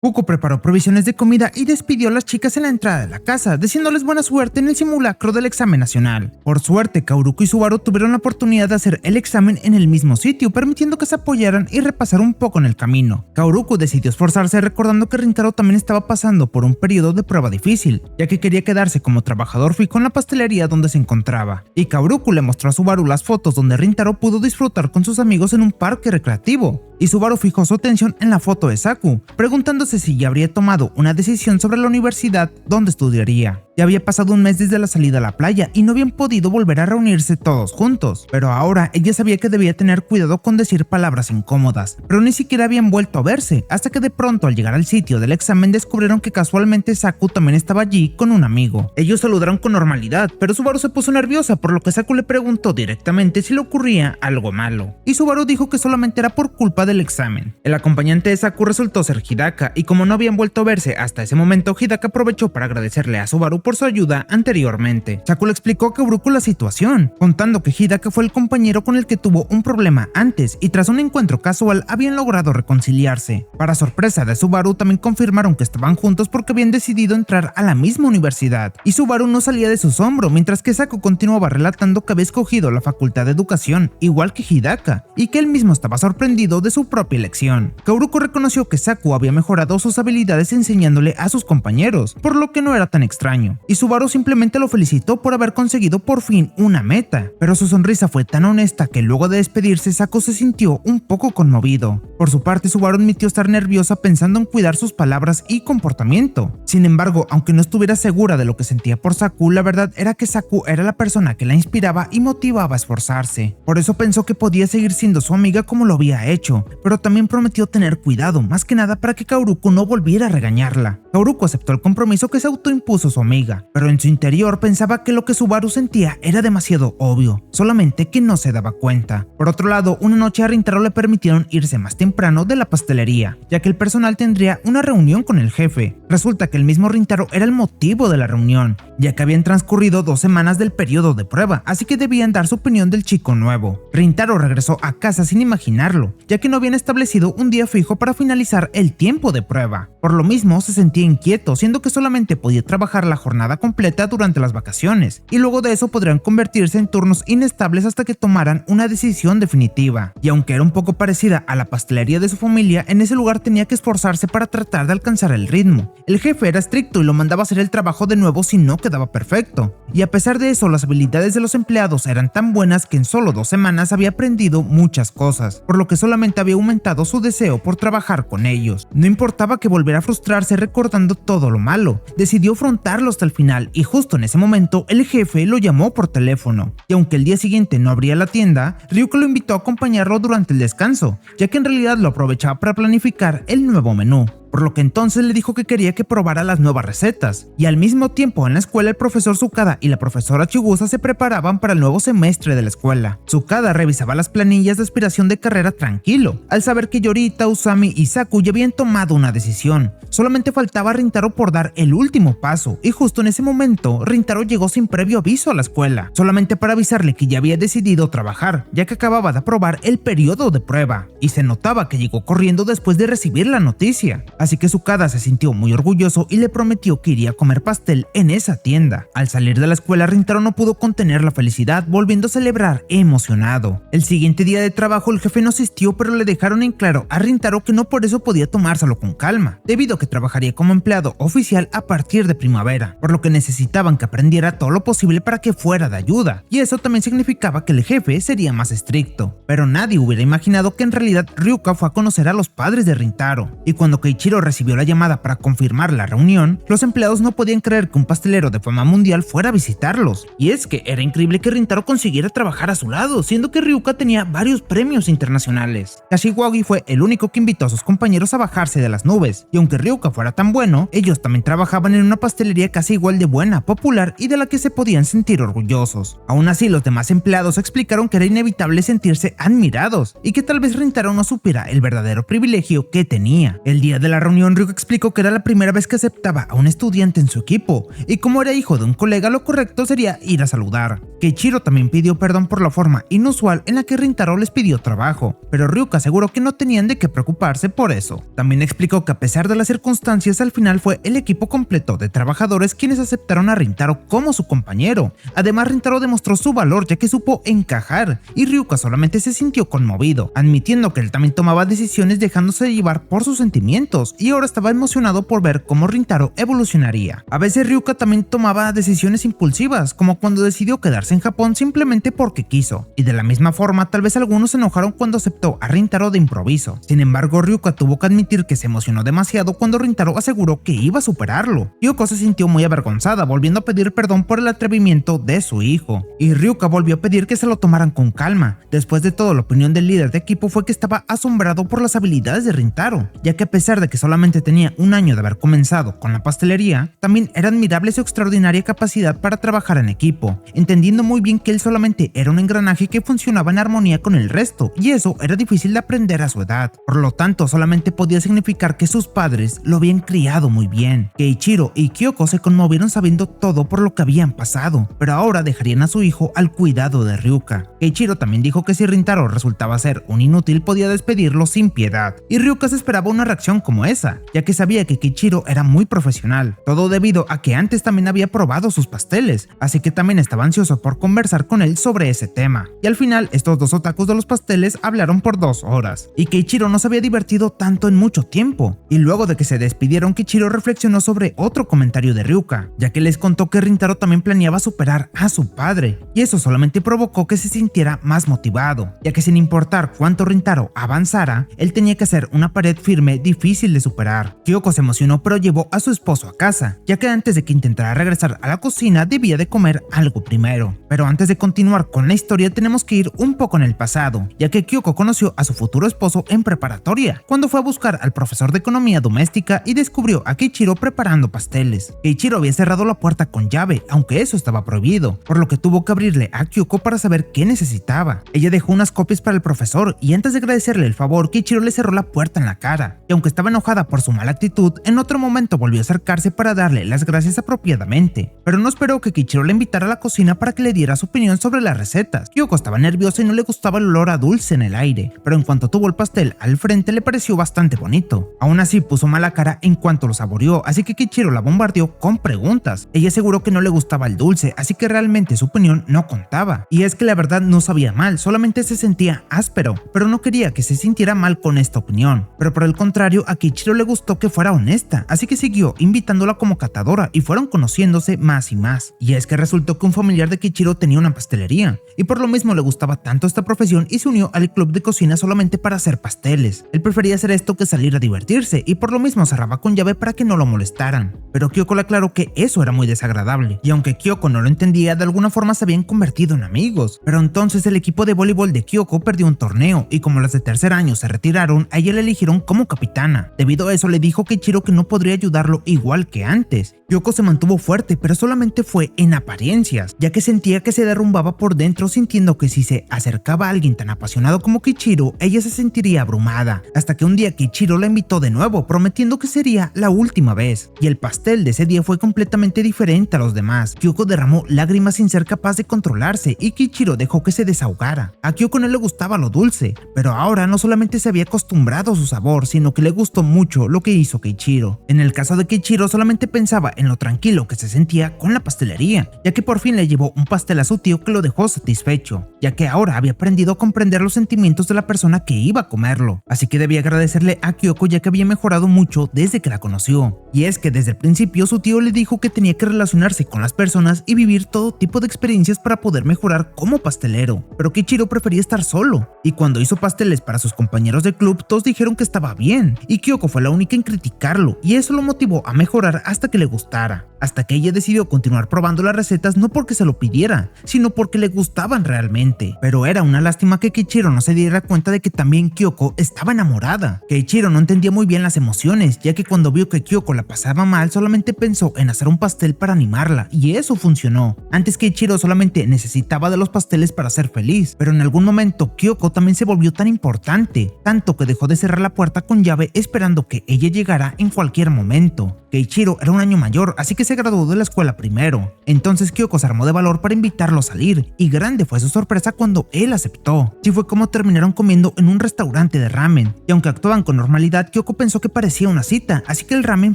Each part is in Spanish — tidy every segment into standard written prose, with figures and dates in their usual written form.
Fuku preparó provisiones de comida y despidió a las chicas en la entrada de la casa, deseándoles buena suerte en el simulacro del examen nacional. Por suerte, Kaoruko y Subaru tuvieron la oportunidad de hacer el examen en el mismo sitio, permitiendo que se apoyaran y repasar un poco en el camino. Kaoruko decidió esforzarse recordando que Rintaro también estaba pasando por un periodo de prueba difícil, ya que quería quedarse como trabajador fijo en la pastelería donde se encontraba. Y Kaoruko le mostró a Subaru las fotos donde Rintaro pudo disfrutar con sus amigos en un parque recreativo. Y Subaru fijó su atención en la foto de Saku, preguntándose si ya habría tomado una decisión sobre la universidad donde estudiaría. Ya había pasado un mes desde la salida a la playa y no habían podido volver a reunirse todos juntos, pero ahora ella sabía que debía tener cuidado con decir palabras incómodas, pero ni siquiera habían vuelto a verse, hasta que de pronto al llegar al sitio del examen descubrieron que casualmente Saku también estaba allí con un amigo. Ellos saludaron con normalidad, pero Subaru se puso nerviosa, por lo que Saku le preguntó directamente si le ocurría algo malo, y Subaru dijo que solamente era por culpa del examen. El acompañante de Saku resultó ser Hidaka, y como no habían vuelto a verse hasta ese momento, Hidaka aprovechó para agradecerle a Subaru por su ayuda anteriormente. Saku le explicó a Kaoruko la situación, contando que Hidaka fue el compañero con el que tuvo un problema antes y tras un encuentro casual habían logrado reconciliarse. Para sorpresa de Subaru, también confirmaron que estaban juntos porque habían decidido entrar a la misma universidad, y Subaru no salía de su asombro, mientras que Saku continuaba relatando que había escogido la facultad de educación, igual que Hidaka, y que él mismo estaba sorprendido de su propia elección. Kaoruko reconoció que Saku había mejorado sus habilidades enseñándole a sus compañeros, por lo que no era tan extraño, y Subaru simplemente lo felicitó por haber conseguido por fin una meta, pero su sonrisa fue tan honesta que luego de despedirse Saku se sintió un poco conmovido. Por su parte, Subaru admitió estar nerviosa pensando en cuidar sus palabras y comportamiento. Sin embargo, aunque no estuviera segura de lo que sentía por Saku, la verdad era que Saku era la persona que la inspiraba y motivaba a esforzarse. Por eso pensó que podía seguir siendo su amiga como lo había hecho, pero también prometió tener cuidado, más que nada para que Kaoruko no volviera a regañarla. Kaoruko aceptó el compromiso que se autoimpuso su amiga, pero en su interior pensaba que lo que Subaru sentía era demasiado obvio, solamente que no se daba cuenta. Por otro lado, una noche a Rintaro le permitieron irse más temprano de la pastelería, ya que el personal tendría una reunión con el jefe. Resulta que el mismo Rintaro era el motivo de la reunión, ya que habían transcurrido 2 semanas del periodo de prueba, así que debían dar su opinión del chico nuevo. Rintaro regresó a casa sin imaginarlo, ya que no habían establecido un día fijo para finalizar el tiempo de prueba. Por lo mismo se sentía inquieto, siendo que solamente podía trabajar la jornada completa durante las vacaciones, y luego de eso podrían convertirse en turnos inestables hasta que tomaran una decisión definitiva. Y aunque era un poco parecida a la pastelería de su familia, en ese lugar tenía que esforzarse para tratar de alcanzar el ritmo. El jefe era estricto y lo mandaba a hacer el trabajo de nuevo si no quedaba perfecto, y a pesar de eso las habilidades de los empleados eran tan buenas que en solo 2 semanas había aprendido muchas cosas, por lo que solamente había aumentado su deseo por trabajar con ellos. No importaba que volviera a frustrarse recordando todo lo malo, decidió afrontarlo hasta el final, y justo en ese momento el jefe lo llamó por teléfono. Y aunque el día siguiente no abría la tienda, Ryuko lo invitó a acompañarlo durante el descanso, ya que en realidad lo aprovechaba para planificar el nuevo menú. Por lo que entonces le dijo que quería que probara las nuevas recetas, y al mismo tiempo en la escuela el profesor Tsukada y la profesora Chigusa se preparaban para el nuevo semestre de la escuela. Tsukada revisaba las planillas de aspiración de carrera tranquilo, al saber que Yorita, Usami y Saku ya habían tomado una decisión. Solamente faltaba a Rintaro por dar el último paso, y justo en ese momento Rintaro llegó sin previo aviso a la escuela, solamente para avisarle que ya había decidido trabajar, ya que acababa de aprobar el periodo de prueba, y se notaba que llegó corriendo después de recibir la noticia. Así que Tsukada se sintió muy orgulloso y le prometió que iría a comer pastel en esa tienda. Al salir de la escuela, Rintaro no pudo contener la felicidad, volviendo a celebrar emocionado. El siguiente día de trabajo el jefe no asistió, pero le dejaron en claro a Rintaro que no por eso podía tomárselo con calma, debido a que trabajaría como empleado oficial a partir de primavera, por lo que necesitaban que aprendiera todo lo posible para que fuera de ayuda, y eso también significaba que el jefe sería más estricto. Pero nadie hubiera imaginado que en realidad Ryuka fue a conocer a los padres de Rintaro, y cuando Keiichiro recibió la llamada para confirmar la reunión, los empleados no podían creer que un pastelero de fama mundial fuera a visitarlos, y es que era increíble que Rintaro consiguiera trabajar a su lado, siendo que Ryuka tenía varios premios internacionales. Kashiwagi fue el único que invitó a sus compañeros a bajarse de las nubes, y aunque Ryuka fuera tan bueno, ellos también trabajaban en una pastelería casi igual de buena, popular y de la que se podían sentir orgullosos. Aún así, los demás empleados explicaron que era inevitable sentirse admirados, y que tal vez Rintaro no supiera el verdadero privilegio que tenía. El día de la reunión, Ryuka explicó que era la primera vez que aceptaba a un estudiante en su equipo, y como era hijo de un colega, lo correcto sería ir a saludar. Keiichiro también pidió perdón por la forma inusual en la que Rintaro les pidió trabajo, pero Ryuka aseguró que no tenían de qué preocuparse por eso. También explicó que a pesar de las circunstancias, al final fue el equipo completo de trabajadores quienes aceptaron a Rintaro como su compañero. Además, Rintaro demostró su valor ya que supo encajar, y Ryuka solamente se sintió conmovido, admitiendo que él también tomaba decisiones dejándose llevar por sus sentimientos, y ahora estaba emocionado por ver cómo Rintaro evolucionaría. A veces Ryuka también tomaba decisiones impulsivas, como cuando decidió quedarse en Japón simplemente porque quiso, y de la misma forma tal vez algunos se enojaron cuando aceptó a Rintaro de improviso. Sin embargo, Ryuka tuvo que admitir que se emocionó demasiado cuando Rintaro aseguró que iba a superarlo. Kyoko se sintió muy avergonzada, volviendo a pedir perdón por el atrevimiento de su hijo, y Ryuka volvió a pedir que se lo tomaran con calma. Después de todo, la opinión del líder de equipo fue que estaba asombrado por las habilidades de Rintaro, ya que a pesar de que solamente tenía un año de haber comenzado con la pastelería, también era admirable su extraordinaria capacidad para trabajar en equipo, entendiendo muy bien que él solamente era un engranaje que funcionaba en armonía con el resto, y eso era difícil de aprender a su edad. Por lo tanto, solamente podía significar que sus padres lo habían criado muy bien. Keiichiro y Kyoko se conmovieron sabiendo todo por lo que habían pasado, pero ahora dejarían a su hijo al cuidado de Ryuka. Keiichiro también dijo que si Rintaro resultaba ser un inútil podía despedirlo sin piedad, y Ryuka se esperaba una reacción como esa, ya que sabía que Keiichiro era muy profesional, todo debido a que antes también había probado sus pasteles, así que también estaba ansioso por conversar con él sobre ese tema. Y al final, estos dos otakus de los pasteles hablaron por 2 horas, y Keiichiro no se había divertido tanto en mucho tiempo, y luego de que se despidieron, Keiichiro reflexionó sobre otro comentario de Ryuka, ya que les contó que Rintaro también planeaba superar a su padre, y eso solamente provocó que se sintiera más motivado, ya que sin importar cuánto Rintaro avanzara, él tenía que hacer una pared firme difícil de superar. Kyoko se emocionó, pero llevó a su esposo a casa, ya que antes de que intentara regresar a la cocina debía de comer algo primero. Pero antes de continuar con la historia tenemos que ir un poco en el pasado, ya que Kyoko conoció a su futuro esposo en preparatoria, cuando fue a buscar al profesor de economía doméstica y descubrió a Keiichiro preparando pasteles. Keiichiro había cerrado la puerta con llave, aunque eso estaba prohibido, por lo que tuvo que abrirle a Kyoko para saber qué necesitaba. Ella dejó unas copias para el profesor, y antes de agradecerle el favor, Keiichiro le cerró la puerta en la cara, y aunque estaba enojada por su mala actitud, en otro momento volvió a acercarse para darle las gracias apropiadamente, pero no esperó que Keiichiro le invitara a la cocina para que le diera su opinión sobre las recetas. Kyoko estaba nerviosa y no le gustaba el olor a dulce en el aire, pero en cuanto tuvo el pastel al frente le pareció bastante bonito. Aún así puso mala cara en cuanto lo saboreó, así que Keiichiro la bombardeó con preguntas. Ella aseguró que no le gustaba el dulce, así que realmente su opinión no contaba, y es que la verdad no sabía mal, solamente se sentía áspero, pero no quería que se sintiera mal con esta opinión. Pero por el contrario, a Keiichiro le gustó que fuera honesta, así que siguió invitándola como catadora y fueron conociéndose más y más. Y es que resultó que un familiar de Keiichiro tenía una pastelería, y por lo mismo le gustaba tanto esta profesión y se unió al club de cocina solamente para hacer pasteles. Él prefería hacer esto que salir a divertirse, y por lo mismo cerraba con llave para que no lo molestaran. Pero Kyoko le aclaró que eso era muy desagradable, y aunque Kyoko no lo entendía, de alguna forma se habían convertido en amigos. Pero entonces el equipo de voleibol de Kyoko perdió un torneo, y como las de tercer año se retiraron, a ella la eligieron como capitana. Debido a eso le dijo a Keiichiro que no podría ayudarlo igual que antes. Kyoko se mantuvo fuerte, pero solamente fue en apariencias, ya que sentía que se derrumbaba por dentro, sintiendo que si se acercaba a alguien tan apasionado como Keiichiro, ella se sentiría abrumada, hasta que un día Keiichiro la invitó de nuevo, prometiendo que sería la última vez, y el pastel de ese día fue completamente diferente a los demás. Kyoko derramó lágrimas sin ser capaz de controlarse, y Keiichiro dejó que se desahogara. A Kyoko no le gustaba lo dulce, pero ahora no solamente se había acostumbrado a su sabor, sino que le gustó mucho lo que hizo Keiichiro. En el caso de Keiichiro, solamente pensaba en lo tranquilo que se sentía con la pastelería, ya que por fin le llevó un pastel a su tío que lo dejó satisfecho, ya que ahora había aprendido a comprender los sentimientos de la persona que iba a comerlo, así que debía agradecerle a Kyoko ya que había mejorado mucho desde que la conoció. Y es que desde el principio su tío le dijo que tenía que relacionarse con las personas y vivir todo tipo de experiencias para poder mejorar como pastelero, pero Keiichiro prefería estar solo, y cuando hizo pasteles para sus compañeros de club todos dijeron que estaba bien, y Kyoko fue la única en criticarlo, y eso lo motivó a mejorar hasta que le gustara, hasta que ella decidió continuar probando las recetas no porque se lo pidiera, sino porque le gustaban realmente. Pero era una lástima que Keiichiro no se diera cuenta de que también Kyoko estaba enamorada. Keiichiro no entendía muy bien las emociones, ya que cuando vio que Kyoko la pasaba mal solamente pensó en hacer un pastel para animarla, y eso funcionó. Antes Keiichiro solamente necesitaba de los pasteles para ser feliz, pero en algún momento Kyoko también se volvió tan importante, tanto que dejó de cerrar la puerta con llave esperando que ella llegara en cualquier momento. Keiichiro era un año mayor, así que se graduó de la escuela primero. Entonces Kyoko se armó de valor para invitarlo a salir, y grande fue su sorpresa cuando él aceptó. Así fue como terminaron comiendo en un restaurante de ramen, y aunque actuaban con normalidad, Kyoko pensó que parecía una cita, así que el ramen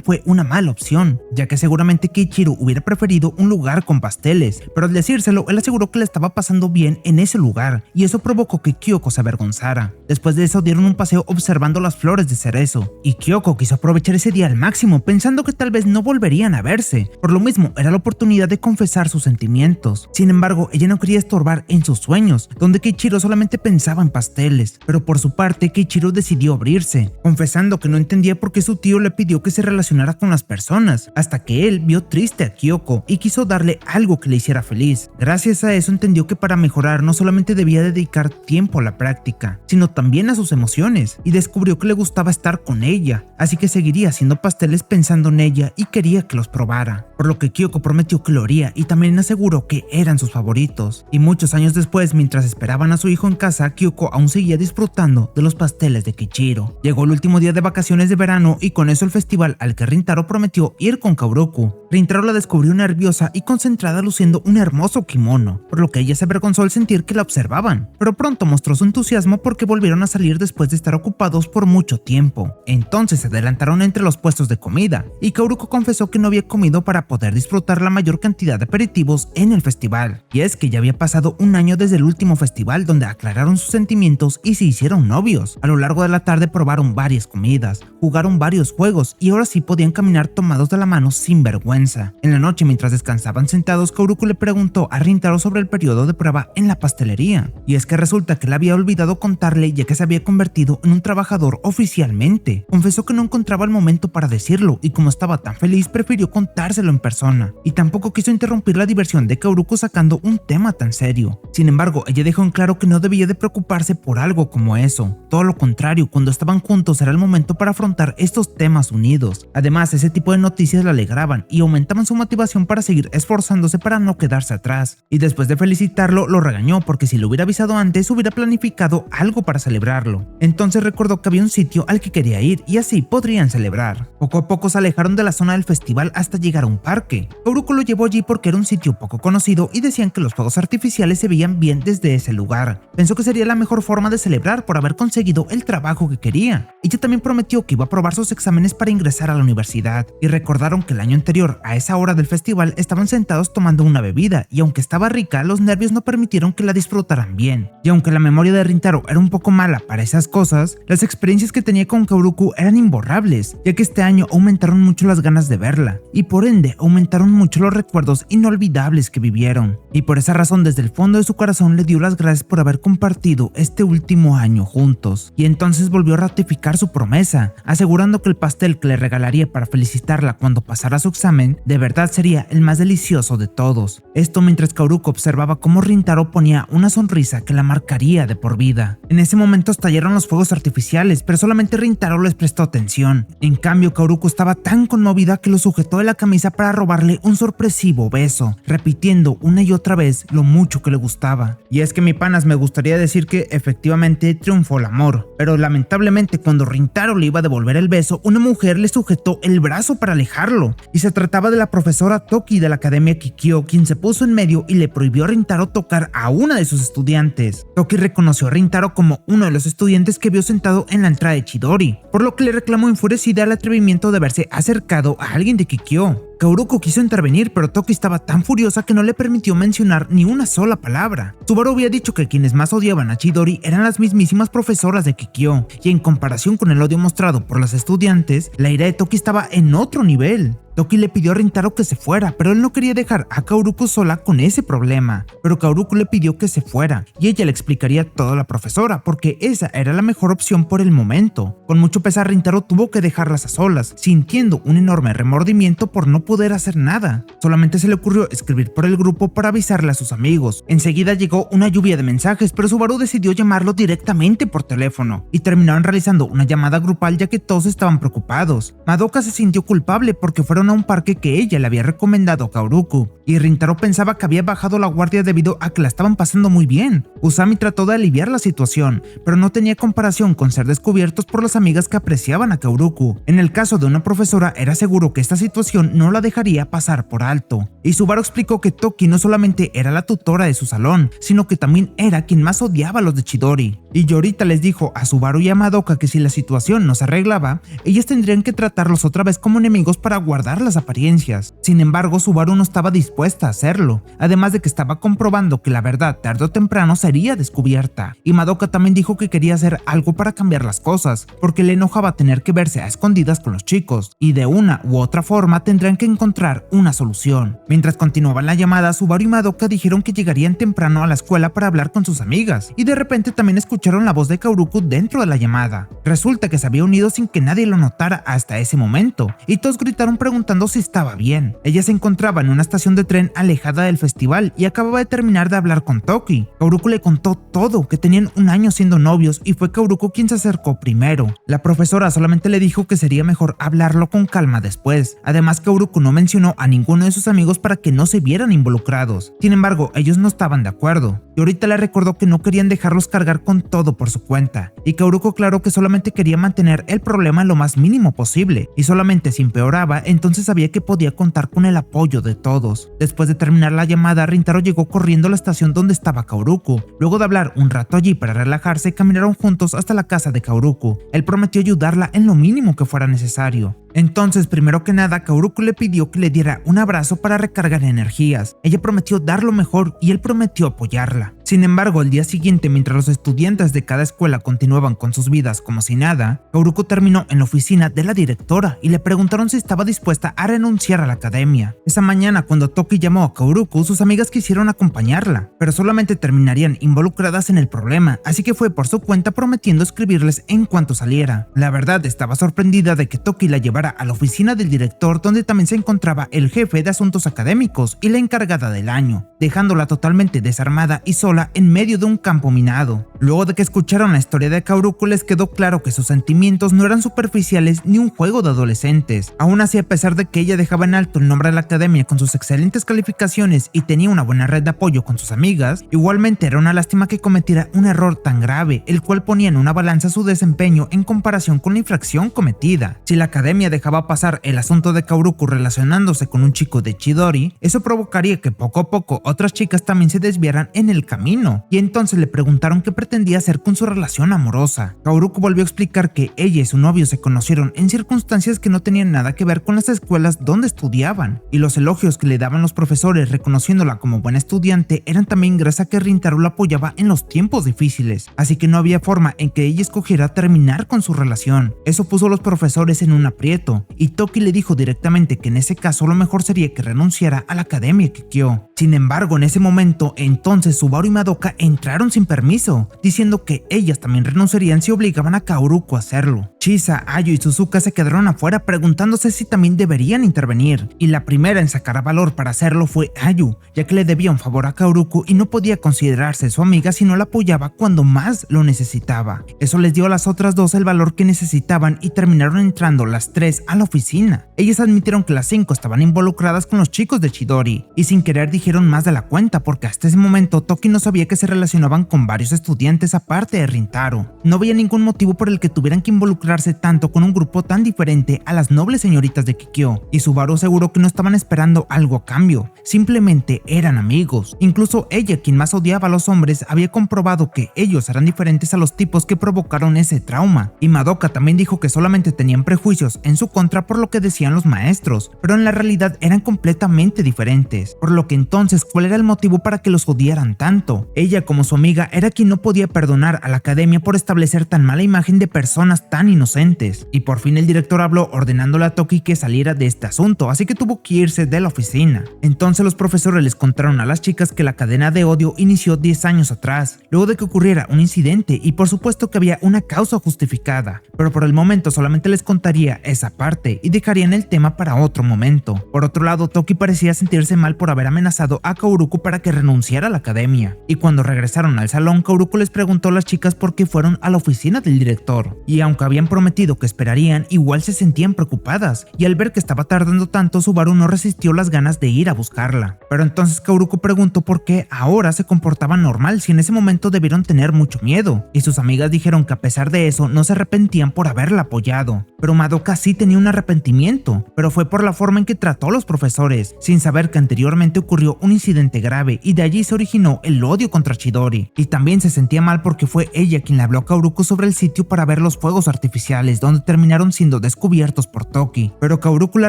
fue una mala opción, ya que seguramente Keiichiro hubiera preferido un lugar con pasteles, pero al decírselo, él aseguró que le estaba pasando bien en ese lugar, y eso provocó que Kyoko se avergonzara. Después de eso dieron un paseo observando las flores de cerezo, y Kyoko quiso aprovechar ese día al máximo, pensando que tal vez no volverían a verse. Por lo mismo, era la oportunidad de confesar sus sentimientos. Sin embargo, ella no quería estorbar en sus sueños, donde Keiichiro solamente pensaba en pasteles, pero por su parte Keiichiro decidió abrirse, confesando que no entendía por qué su tío le pidió que se relacionara con las personas, hasta que él vio triste a Kyoko y quiso darle algo que le hiciera feliz. Gracias a eso entendió que para mejorar no solamente debía dedicar tiempo a la práctica, sino también a sus emociones, y descubrió que le gustaba estar con ella, así que seguiría haciendo pasteles pensando en ella y quería que los probara, por lo que Kyoko prometió que lo haría y también aseguró que eran sus favoritos. Y muchos años después, mientras esperaban a su hijo en casa, Kyoko aún seguía disfrutando de los pasteles de Keiichiro. Llegó el último día de vacaciones de verano y con eso el festival al que Rintaro prometió ir con Kaoruko. Rintaro la descubrió nerviosa y concentrada luciendo un hermoso kimono, por lo que ella se avergonzó al sentir que la observaban, pero pronto mostró su entusiasmo porque volvieron a salir después de estar ocupados por mucho tiempo. Entonces se adelantaron entre los puestos de comida, y Kaoruko confesó que no había comido para poder disfrutar la mayor cantidad de aperitivos en el festival, y es que ya había pasado un año desde el último festival donde aclararon sus sentimientos y se hicieron novios. A lo largo de la tarde probaron varias comidas, jugaron varios juegos y ahora sí podían caminar tomados de la mano sin vergüenza. En la noche, mientras descansaban sentados, Kaoruko le preguntó a Rintaro sobre el periodo de prueba en la pastelería, y es que resulta que él había olvidado contarle ya que se había convertido en un trabajador oficialmente. Confesó que no encontraba el momento para decirlo y como estaba tan feliz prefirió contárselo en persona, y tampoco quiso interrumpir la diversión de Kaoruko sacando un tema tan serio. Sin embargo, ella dejó en claro que no debía de preocuparse por algo como eso, todo lo contrario, cuando estaban juntos era el momento para afrontar estos temas unidos. Además, ese tipo de noticias la alegraban y aumentaban su motivación para seguir esforzándose para no quedarse atrás, y después de felicitarlo lo regañó porque si lo hubiera avisado antes hubiera planificado algo para celebrarlo. Entonces recordó que había un sitio al que quería ir y así podrían celebrar. Poco a poco se alejaron de la zona del festival hasta llegar a un parque. Kaoruko lo llevó allí porque era un sitio poco conocido y decían que los fuegos artificiales se veían bien desde ese lugar. Pensó que sería la mejor forma de celebrar por haber conseguido el trabajo que quería. Ella también prometió que iba a probar sus exámenes para ingresar a la universidad, y recordaron que el año anterior a esa hora del festival estaban sentados tomando una bebida y aunque estaba rica, los nervios no permitieron que la disfrutaran bien. Y aunque la memoria de Rintaro era un poco mala para esas cosas, las experiencias que tenía con Kaoruko eran imborrables, ya que este año aumentaron mucho las ganas de verla, y por ende aumentaron mucho los recuerdos inolvidables que vivieron. Y por esa razón desde el fondo de su corazón le dio las gracias por haber compartido este último año juntos, y entonces volvió a ratificar su promesa, asegurando que el pastel que le regalaría para felicitarla cuando pasara su examen de verdad sería el más delicioso de todos. Esto mientras Kaoruko observaba cómo Rintaro ponía una sonrisa que la marcaría de por vida. En ese momento estallaron los fuegos artificiales, pero solamente Rintaro les prestó atención. En cambio, Kaoruko estaba tan conmovida que lo sujetó de la camisa para robarle un sorpresivo beso, repitiendo una y otra vez lo mucho que le gustaba. Y es que mi panas, me gustaría decir que efectivamente triunfó el amor, pero lamentablemente cuando Rintaro le iba a devolver el beso, una mujer le sujetó el brazo para alejarlo, y se trataba de la profesora Toki de la Academia Kikyo, quien se puso en medio y le prohibió a Rintaro tocar a una de sus estudiantes. Toki reconoció a Rintaro como uno de los estudiantes que vio sentado en la entrada de Chidori, por lo que le reclamó enfurecida el atrevimiento de haberse acercado a alguien de Kikyo. Kaoruko quiso intervenir, pero Toki estaba tan furiosa que no le permitió mencionar ni una sola palabra. Subaru había dicho que quienes más odiaban a Chidori eran las mismísimas profesoras de Kikyo, y en comparación con el odio mostrado por las estudiantes, la ira de Toki estaba en otro nivel. Toki le pidió a Rintaro que se fuera, pero él no quería dejar a Kaoruko sola con ese problema. Pero Kaoruko le pidió que se fuera, y ella le explicaría todo a la profesora, porque esa era la mejor opción por el momento. Con mucho pesar, Rintaro tuvo que dejarlas a solas, sintiendo un enorme remordimiento por no poder hacer nada. Solamente se le ocurrió escribir por el grupo para avisarle a sus amigos. Enseguida llegó una lluvia de mensajes, pero Subaru decidió llamarlo directamente por teléfono, y terminaron realizando una llamada grupal ya que todos estaban preocupados. Madoka se sintió culpable porque fueron a un parque que ella le había recomendado a Kaoruko, y Rintaro pensaba que había bajado la guardia debido a que la estaban pasando muy bien. Usami trató de aliviar la situación, pero no tenía comparación con ser descubiertos por las amigas que apreciaban a Kaoruko. En el caso de una profesora, era seguro que esta situación no la dejaría pasar por alto. Y Subaru explicó que Toki no solamente era la tutora de su salón, sino que también era quien más odiaba a los de Chidori. Y Yorita les dijo a Subaru y a Madoka que si la situación no se arreglaba, ellas tendrían que tratarlos otra vez como enemigos para guardar las apariencias. Sin embargo, Subaru no estaba dispuesta a hacerlo, además de que estaba comprobando que la verdad tarde o temprano sería descubierta. Y Madoka también dijo que quería hacer algo para cambiar las cosas, porque le enojaba tener que verse a escondidas con los chicos, y de una u otra forma tendrían que encontrar una solución. Mientras continuaban la llamada, Subaru y Madoka dijeron que llegarían temprano a la escuela para hablar con sus amigas, y de repente también escucharon la voz de Kaoruko dentro de la llamada. Resulta que se había unido sin que nadie lo notara hasta ese momento, y todos gritaron preguntando si estaba bien. Ella se encontraba en una estación de tren alejada del festival y acababa de terminar de hablar con Toki. Kaoruko le contó todo, que tenían un año siendo novios y fue Kaoruko quien se acercó primero. La profesora solamente le dijo que sería mejor hablarlo con calma después. Además, Kaoruko no mencionó a ninguno de sus amigos para que no se vieran involucrados. Sin embargo, ellos no estaban de acuerdo. Y ahorita le recordó que no querían dejarlos cargar con todo por su cuenta. Y Kaoruko aclaró que solamente quería mantener el problema lo más mínimo posible. Y solamente si empeoraba, entonces sabía que podía contar con el apoyo de todos. Después de terminar la llamada, Rintaro llegó corriendo a la estación donde estaba Kaoruko. Luego de hablar un rato allí para relajarse, caminaron juntos hasta la casa de Kaoruko. Él prometió ayudarla en lo mínimo que fuera necesario. Entonces, primero que nada, Kaoruko le pidió que le diera un abrazo para recargar energías. Ella prometió dar lo mejor y él prometió apoyarla. Sin embargo, al día siguiente, mientras los estudiantes de cada escuela continuaban con sus vidas como si nada, Kaoruko terminó en la oficina de la directora y le preguntaron si estaba dispuesta a renunciar a la academia. Esa mañana, cuando Toki llamó a Kaoruko, sus amigas quisieron acompañarla, pero solamente terminarían involucradas en el problema, así que fue por su cuenta prometiendo escribirles en cuanto saliera. La verdad, estaba sorprendida de que Toki la llevara a la oficina del director, donde también se encontraba el jefe de asuntos académicos y la encargada del año, dejándola totalmente desarmada y sola en medio de un campo minado. Luego de que escucharon la historia de Kaoruko, les quedó claro que sus sentimientos no eran superficiales ni un juego de adolescentes. Aún así, a pesar de que ella dejaba en alto el nombre de la academia con sus excelentes calificaciones y tenía una buena red de apoyo con sus amigas, igualmente era una lástima que cometiera un error tan grave, el cual ponía en una balanza su desempeño en comparación con la infracción cometida. Si la academia dejaba pasar el asunto de Kaoruko relacionándose con un chico de Chidori, eso provocaría que poco a poco otras chicas también se desviaran en el camino, y entonces le preguntaron qué pretendía hacer con su relación amorosa. Kaoruko volvió a explicar que ella y su novio se conocieron en circunstancias que no tenían nada que ver con las escuelas donde estudiaban, y los elogios que le daban los profesores reconociéndola como buena estudiante eran también gracias a que Rintaro la apoyaba en los tiempos difíciles, así que no había forma en que ella escogiera terminar con su relación. Eso puso a los profesores en un aprieto, y Toki le dijo directamente que en ese caso lo mejor sería que renunciara a la academia Kikyo. Sin embargo, en ese momento, entonces Subaru y Madoka entraron sin permiso, diciendo que ellas también renunciarían si obligaban a Kaoruko a hacerlo. Chisa, Ayo y Suzuka se quedaron afuera preguntándose si también deberían intervenir, y la primera en sacar a valor para hacerlo fue Ayu, ya que le debía un favor a Kaoruko y no podía considerarse su amiga si no la apoyaba cuando más lo necesitaba. Eso les dio a las otras dos el valor que necesitaban y terminaron entrando las tres a la oficina. Ellas admitieron que las 5 estaban involucradas con los chicos de Chidori, y sin querer dijeron más de la cuenta porque hasta ese momento Toki no sabía que se relacionaban con varios estudiantes aparte de Rintaro. No veía ningún motivo por el que tuvieran que involucrarse tanto con un grupo tan diferente a las nobles señoritas de Kikyo, y Subaru aseguró que no estaban esperando algo a cambio, simplemente eran amigos. Incluso ella, quien más odiaba a los hombres, había comprobado que ellos eran diferentes a los tipos que provocaron ese trauma, y Madoka también dijo que solamente tenían prejuicios en su contra por lo que decían los maestros, pero en la realidad eran completamente diferentes, por lo que entonces ¿cuál era el motivo para que los odiaran tanto? Ella, como su amiga, era quien no podía perdonar a la academia por establecer tan mala imagen de personas tan inocentes, y por fin el director habló ordenándole a Toki que saliera de este asunto, así que tuvo que irse de la oficina. Entonces los profesores les contaron a las chicas que la cadena de odio inició 10 años atrás, luego de que ocurriera un incidente, y por supuesto que había una causa justificada, pero por el momento solamente les contaría esa aparte y dejarían el tema para otro momento. Por otro lado, Toki parecía sentirse mal por haber amenazado a Kaoruko para que renunciara a la academia, y cuando regresaron al salón, Kaoruko les preguntó a las chicas por qué fueron a la oficina del director, y aunque habían prometido que esperarían, igual se sentían preocupadas, y al ver que estaba tardando tanto, Subaru no resistió las ganas de ir a buscarla. Pero entonces Kaoruko preguntó por qué ahora se comportaba normal si en ese momento debieron tener mucho miedo, y sus amigas dijeron que a pesar de eso no se arrepentían por haberla apoyado. Pero Madoka sí tenía un arrepentimiento, pero fue por la forma en que trató a los profesores, sin saber que anteriormente ocurrió un incidente grave y de allí se originó el odio contra Chidori. Y también se sentía mal porque fue ella quien le habló a Kaoruko sobre el sitio para ver los fuegos artificiales donde terminaron siendo descubiertos por Toki, pero Kaoruko la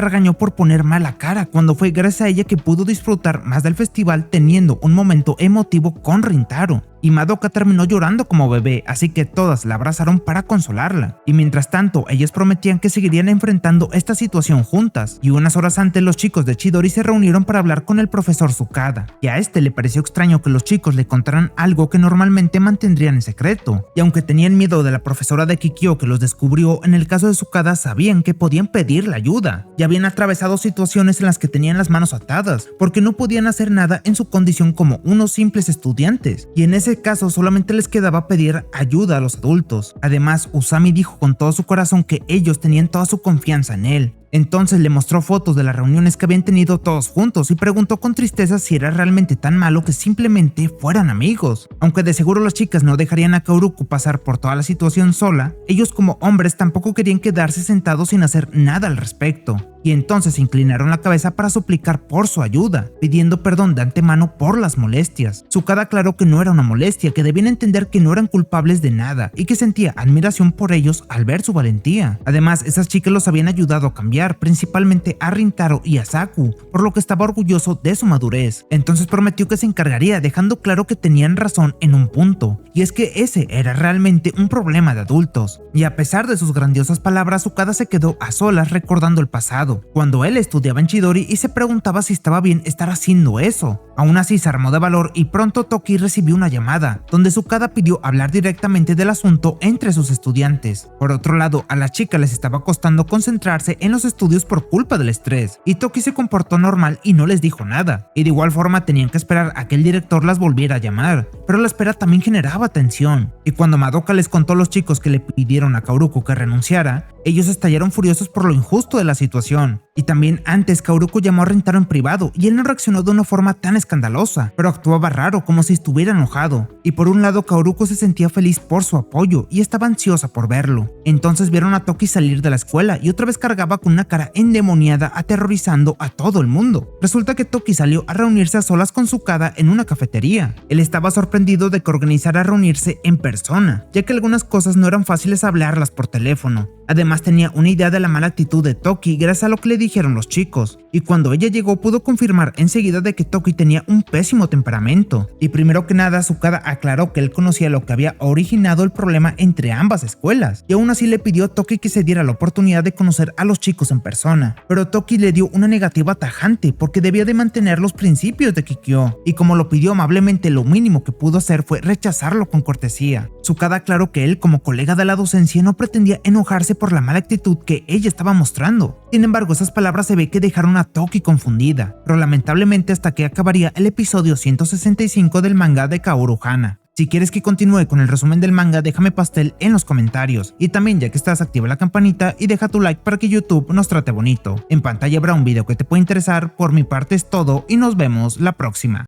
regañó por poner mala cara cuando fue gracias a ella que pudo disfrutar más del festival teniendo un momento emotivo con Rintaro. Y Madoka terminó llorando como bebé, así que todas la abrazaron para consolarla. Y mientras tanto, ellas prometían que seguirían enfrentando esta situación juntas. Y unas horas antes, los chicos de Chidori se reunieron para hablar con el profesor Tsukada. Y a este le pareció extraño que los chicos le contaran algo que normalmente mantendrían en secreto. Y aunque tenían miedo de la profesora de Kikyo que los descubrió, en el caso de Tsukada sabían que podían pedirle ayuda. Y habían atravesado situaciones en las que tenían las manos atadas, porque no podían hacer nada en su condición como unos simples estudiantes. Y en ese caso solamente les quedaba pedir ayuda a los adultos. Además, Usami dijo con todo su corazón que ellos tenían toda su confianza en él. Entonces le mostró fotos de las reuniones que habían tenido todos juntos y preguntó con tristeza si era realmente tan malo que simplemente fueran amigos. Aunque de seguro las chicas no dejarían a Kaoruko pasar por toda la situación sola, ellos como hombres tampoco querían quedarse sentados sin hacer nada al respecto. Y entonces inclinaron la cabeza para suplicar por su ayuda, pidiendo perdón de antemano por las molestias. Tsukada aclaró que no era una molestia, que debían entender que no eran culpables de nada y que sentía admiración por ellos al ver su valentía. Además, esas chicas los habían ayudado a cambiar, principalmente a Rintaro y a Saku, por lo que estaba orgulloso de su madurez. Entonces prometió que se encargaría, dejando claro que tenían razón en un punto, y es que ese era realmente un problema de adultos. Y a pesar de sus grandiosas palabras, Tsukada se quedó a solas recordando el pasado, cuando él estudiaba en Chidori y se preguntaba si estaba bien estar haciendo eso. Aún así se armó de valor y pronto Toki recibió una llamada, donde Tsukada pidió hablar directamente del asunto entre sus estudiantes. Por otro lado, a las chicas les estaba costando concentrarse en los estudios por culpa del estrés, y Toki se comportó normal y no les dijo nada, y de igual forma tenían que esperar a que el director las volviera a llamar, pero la espera también generaba tensión. Y cuando Madoka les contó a los chicos que le pidieron a Kaoruko que renunciara, ellos estallaron furiosos por lo injusto de la situación. Y también antes Kaoruko llamó a Rintaro en privado y él no reaccionó de una forma tan escandalosa, pero actuaba raro, como si estuviera enojado. Y por un lado Kaoruko se sentía feliz por su apoyo y estaba ansiosa por verlo. Entonces vieron a Toki salir de la escuela y otra vez cargaba con una cara endemoniada aterrorizando a todo el mundo. Resulta que Toki salió a reunirse a solas con Tsukada en una cafetería. Él estaba sorprendido de que organizara reunirse en persona, ya que algunas cosas no eran fáciles hablarlas por teléfono. Además tenía una idea de la mala actitud de Toki gracias a lo que le dijeron los chicos, y cuando ella llegó pudo confirmar enseguida de que Toki tenía un pésimo temperamento. Y primero que nada Tsukada aclaró que él conocía lo que había originado el problema entre ambas escuelas, y aún así le pidió a Toki que se diera la oportunidad de conocer a los chicos en persona, pero Toki le dio una negativa tajante porque debía de mantener los principios de Kikyo, y como lo pidió amablemente, lo mínimo que pudo hacer fue rechazarlo con cortesía. Tsukada aclaró que él, como colega de la docencia, no pretendía enojarse por la mala actitud que ella estaba mostrando. Sin embargo, esas palabras se ve que dejaron a Toki confundida, pero lamentablemente hasta que acabaría el episodio 165 del manga de Kaoru Hana. Si quieres que continúe con el resumen del manga, déjame pastel en los comentarios, y también, ya que estás, activa la campanita y deja tu like para que YouTube nos trate bonito. En pantalla habrá un video que te puede interesar. Por mi parte es todo y nos vemos la próxima.